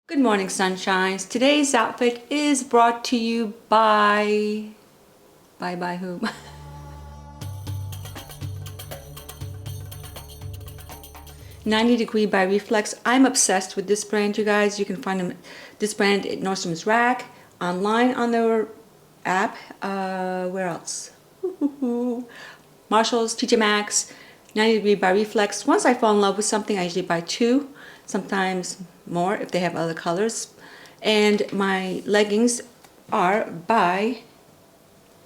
Good morning, sunshines. Today's outfit is brought to you by whom? 90 Degree by Reflex. I'm obsessed with this brand, you guys. You can find this brand at Nordstrom's Rack, online on their app. Where else? Marshalls, TJ Maxx, 90 Degree by Reflex. Once I fall in love with something, I usually buy two, sometimes more if they have other colors. And my leggings are by,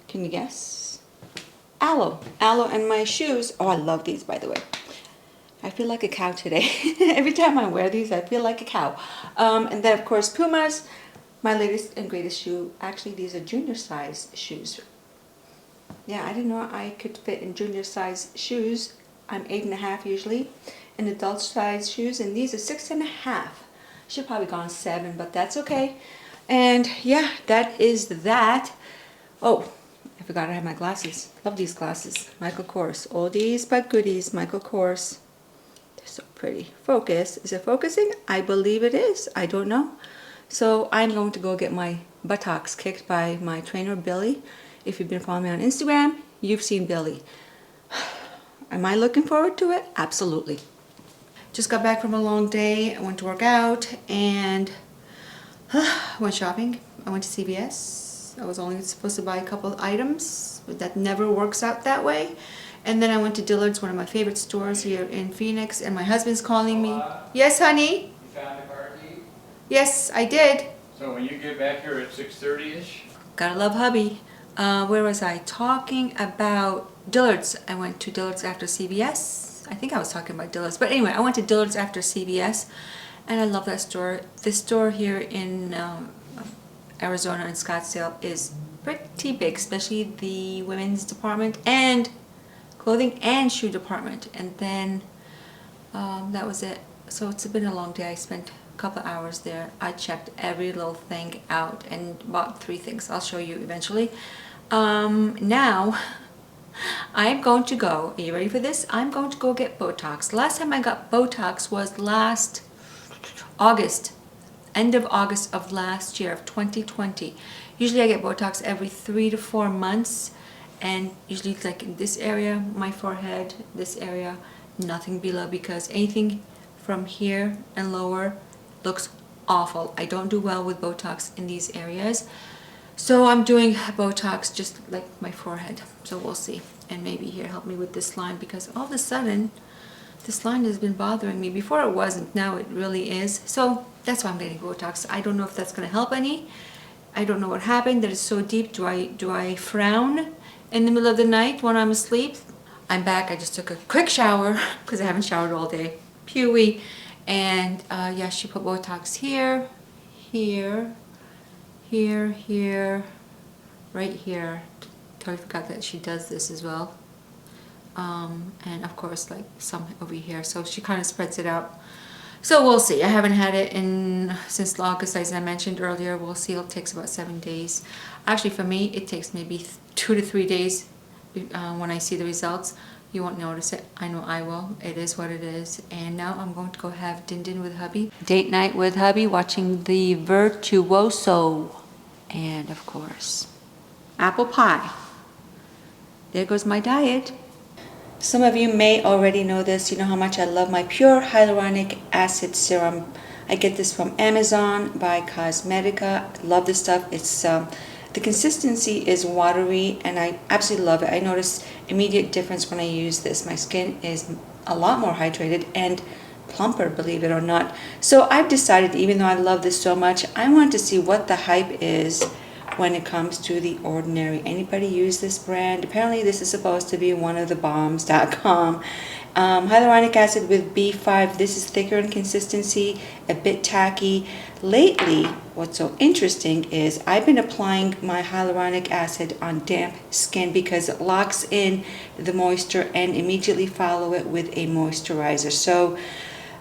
can you guess? Aloe. Aloe. And my shoes, oh, I love these, by the way. I feel like a cow today. Every time I wear these, I feel like a cow. And then, of course, Pumas, my latest and greatest shoe. Actually, these are junior size shoes. Yeah, I didn't know I could fit in junior size shoes. I'm 8.5 usually. And adult size shoes, and these are 6.5. Should probably gone 7, but that's okay. And yeah, that is that. Oh, I forgot I have my glasses. Love these glasses. Michael Kors. Oldies but goodies. Michael Kors. They're so pretty. Focus. Is it focusing? I believe it is. I don't know. So I'm going to go get my buttocks kicked by my trainer, Billy. If you've been following me on Instagram, you've seen Billy. Am I looking forward to it? Absolutely. Just got back from a long day. I went to work out and went shopping. I went to CVS. I was only supposed to buy a couple of items, but that never works out that way. And then I went to Dillard's, one of my favorite stores here in Phoenix, and my husband's calling me. Yes, honey? You found a car key? Yes, I did. So when you get back here at 6:30ish? Gotta love hubby. Where was I? Talking about Dillard's. I went to Dillard's after CVS. I think I was talking about Dillard's. But anyway, I went to Dillard's after CVS. And I love that store. This store here in Arizona in Scottsdale is pretty big. Especially the women's department and clothing and shoe department. And then that was it. So it's been a long day. I spent a couple hours there. I checked every little thing out and bought 3 things. I'll show you eventually. Now I'm going to go, are you ready for this? I'm going to go get Botox. Last time I got Botox was last August, end of August of last year, of 2020. Usually I get Botox every 3 to 4 months, and usually it's like in this area, my forehead, this area, nothing below, because anything from here and lower looks awful. I don't do well with Botox in these areas. So I'm doing Botox just like my forehead. So we'll see. And maybe here help me with this line, because all of a sudden this line has been bothering me. Before it wasn't, now it really is. So that's why I'm getting Botox. I don't know if that's going to help any. I don't know what happened. That is so deep. Do I frown in the middle of the night when I'm asleep? I'm back. I just took a quick shower because I haven't showered all day. Pewee. And yeah, she put Botox here, here, here, right here. Totally forgot that she does this as well. And of course, like some over here. So she kind of spreads it out. So we'll see. I haven't had it since August, as I mentioned earlier. We'll see. It takes about 7 days. Actually, for me, it takes maybe 2 to 3 days when I see the results. You won't notice it. I know I will. It is what it is. And now I'm going to go have din-din with hubby. Date night with hubby, watching the Virtuoso. And of course, apple pie. There goes my diet. Some of you may already know this. You know how much I love my pure hyaluronic acid serum. I get this from Amazon by Cosmetica. Love this stuff. It's the consistency is watery, and I absolutely love it. I notice immediate difference when I use this. My skin is a lot more hydrated and plumper, believe it or not. So I've decided, even though I love this so much, I want to see what the hype is when it comes to The Ordinary. Anybody use this brand? Apparently this is supposed to be one of the bombs.com. Hyaluronic acid with B5. This is thicker in consistency, a bit tacky. Lately, what's so interesting is I've been applying my hyaluronic acid on damp skin because it locks in the moisture and immediately follow it with a moisturizer. So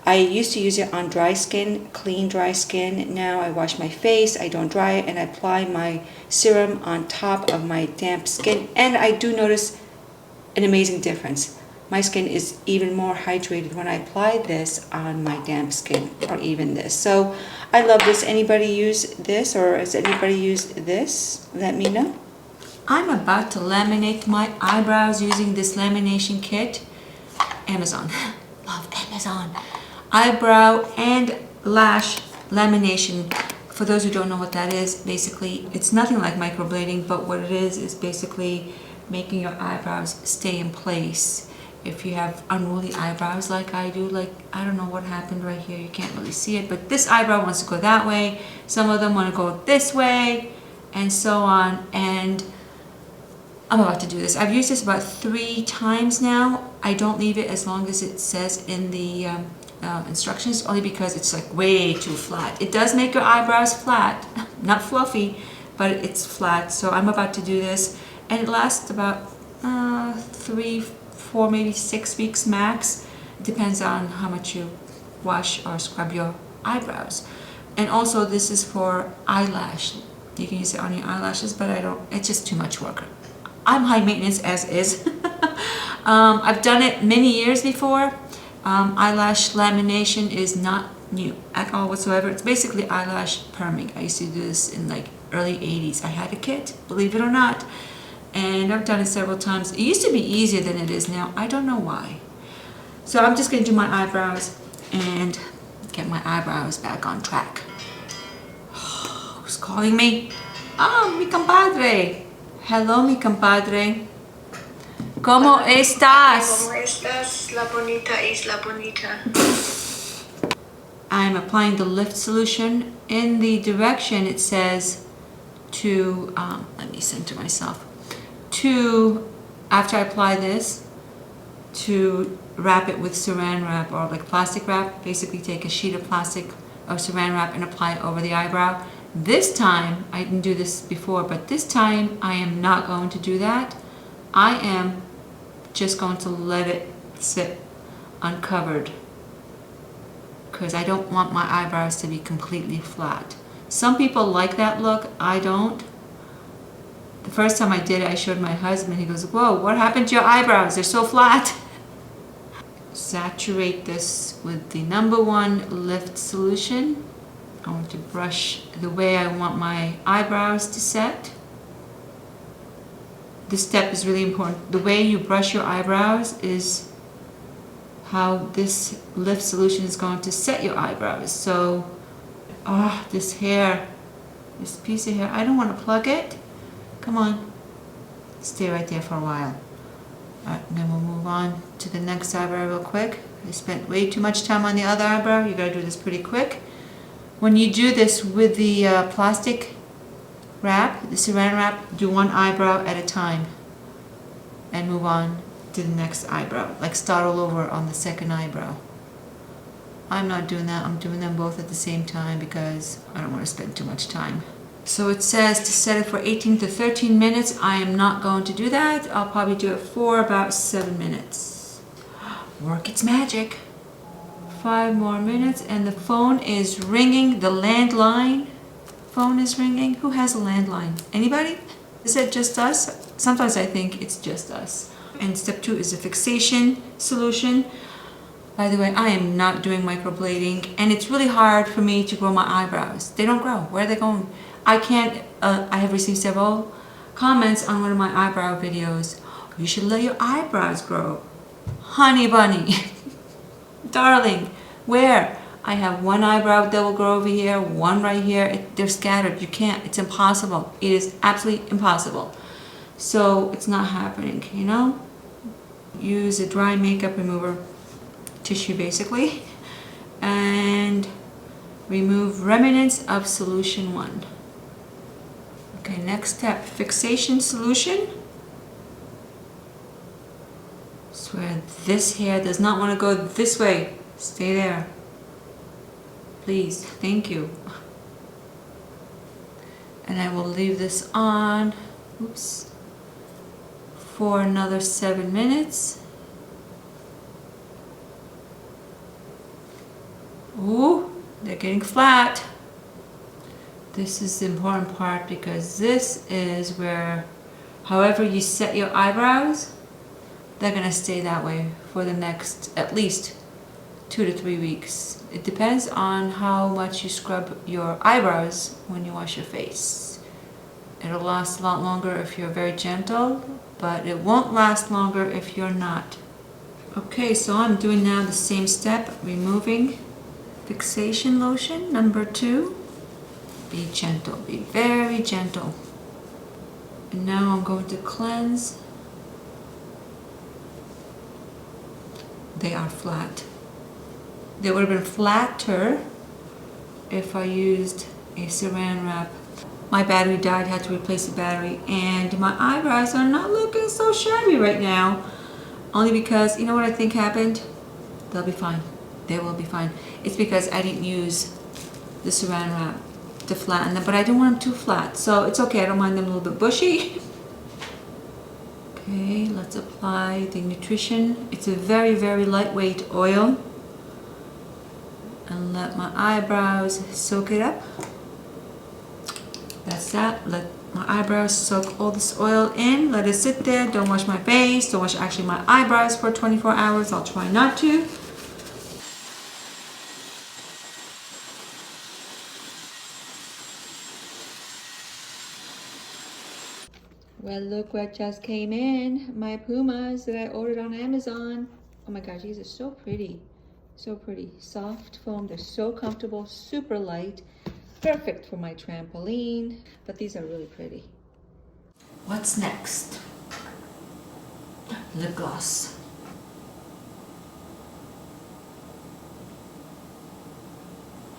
I used to use it on dry skin, clean dry skin. Now I wash my face, I don't dry it, and I apply my serum on top of my damp skin. And I do notice an amazing difference. my skin is even more hydrated when I apply this on my damp skin, or even this. So I love this. Anybody use this, or has anybody used this? Let me know. I'm about to laminate my eyebrows using this lamination kit. Amazon. Love Amazon. Eyebrow and lash lamination. For those who don't know what that is, basically it's nothing like microblading, but what it is basically making your eyebrows stay in place. If you have unruly eyebrows like I do, like I don't know what happened right here, you can't really see it, but this eyebrow wants to go that way, some of them want to go this way, and so on. And I'm about to do this. I've used this about 3 times now. I don't leave it as long as it says in the instructions, only because it's like way too flat. It does make your eyebrows flat, not fluffy, but it's flat. So I'm about to do this, and it lasts about 3, 4, maybe 6 weeks max. It depends on how much you wash or scrub your eyebrows. And also this is for eyelash. You can use it on your eyelashes, but I don't, it's just too much work. I'm high maintenance as is. I've done it many years before. Eyelash lamination is not new at all whatsoever. It's basically eyelash perming. I used to do this in like early 80s. I had a kit, believe it or not, and I've done it several times. It used to be easier than it is now. I don't know why. So I'm just going to do my eyebrows and get my eyebrows back on track. Who's calling me? Ah, mi compadre. Hello, mi compadre. ¿Cómo estás? ¿Cómo estás? La bonita es la bonita. I'm applying the lift solution. In the direction it says to, let me center myself, to, after I apply this, to wrap it with saran wrap or like plastic wrap. Basically take a sheet of plastic or saran wrap and apply it over the eyebrow. This time, I didn't do this before, but this time I am not going to do that. I am just going to let it sit uncovered because I don't want my eyebrows to be completely flat. Some people like that look, I don't. The first time I did it, I showed my husband. He goes, whoa, what happened to your eyebrows? They're so flat. Saturate this with the #1 lift solution. I want to brush the way I want my eyebrows to set. This step is really important. The way you brush your eyebrows is how this lift solution is going to set your eyebrows. So, this hair, this piece of hair, I don't want to plug it. Come on, stay right there for a while. Alright, and then we'll move on to the next eyebrow real quick. I spent way too much time on the other eyebrow. You gotta do this pretty quick. When you do this with the plastic wrap, the saran wrap, do one eyebrow at a time and move on to the next eyebrow. Like start all over on the second eyebrow. I'm not doing that. I'm doing them both at the same time because I don't want to spend too much time. So it says to set it for 18 to 13 minutes. I am not going to do that. I'll probably do it for about 7 minutes. Work its magic. 5 more minutes and the phone is ringing. The landline phone is ringing. Who has a landline? Anybody? Is it just us? Sometimes I think it's just us. And step 2 is a fixation solution. By the way, I am not doing microblading and it's really hard for me to grow my eyebrows. They don't grow. Where are they going? I can't, I have received several comments on one of my eyebrow videos. You should let your eyebrows grow. Honey bunny. Darling, where? I have one eyebrow that will grow over here, one right here. They're scattered. You can't. It's impossible. It is absolutely impossible. So it's not happening, you know? Use a dry makeup remover tissue basically and remove remnants of solution 1. Okay, next step, fixation solution. Swear this hair does not want to go this way. Stay there. Please, thank you. And I will leave this on, oops, for another 7 minutes. Ooh, they're getting flat. This is the important part because this is where, however you set your eyebrows, they're gonna stay that way for the next at least 2 to 3 weeks. It depends on how much you scrub your eyebrows when you wash your face. It'll last a lot longer if you're very gentle, but it won't last longer if you're not. Okay, so I'm doing now the same step, removing fixation lotion number 2. Be gentle, be very gentle. And now I'm going to cleanse. They are flat. They would have been flatter if I used a saran wrap. My battery died, had to replace the battery, and my eyebrows are not looking so shabby right now. Only because, you know what I think happened? They'll be fine. They will be fine. It's because I didn't use the saran wrap to flatten them, but I don't want them too flat, so it's okay. I don't mind them a little bit bushy. Okay, let's apply the nutrition. It's a very, very lightweight oil. And let my eyebrows soak it up. That's that. Let my eyebrows soak all this oil in. Let it sit there. Don't wash my face. Don't wash actually my eyebrows for 24 hours. I'll try not to. Well, look what just came in. My Pumas that I ordered on Amazon. Oh my gosh, these are so pretty. So pretty. Soft foam. They're so comfortable. Super light. Perfect for my trampoline. But these are really pretty. What's next? Lip gloss.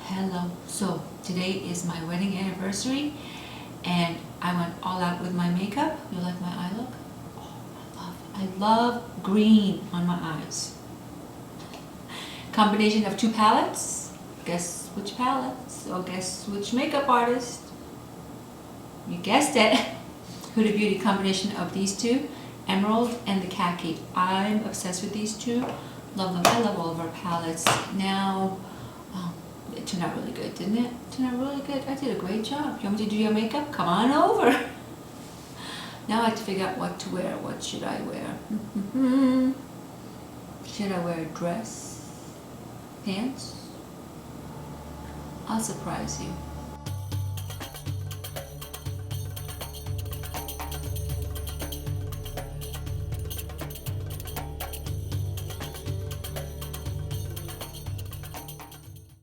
Hello. So today is my wedding anniversary, and I went all out with my makeup. You like my eye look? Oh, I love green on my eyes. Combination of 2 palettes. Guess which palettes, or guess which makeup artist? You guessed it. Huda Beauty combination of these 2, emerald and the khaki. I'm obsessed with these 2. Love them. I love all of our palettes. Now, it turned out really good, didn't it? It turned out really good. I did a great job. You want me to do your makeup? Come on over. Now I have to figure out what to wear. What should I wear? Should I wear a dress? Pants? I'll surprise you.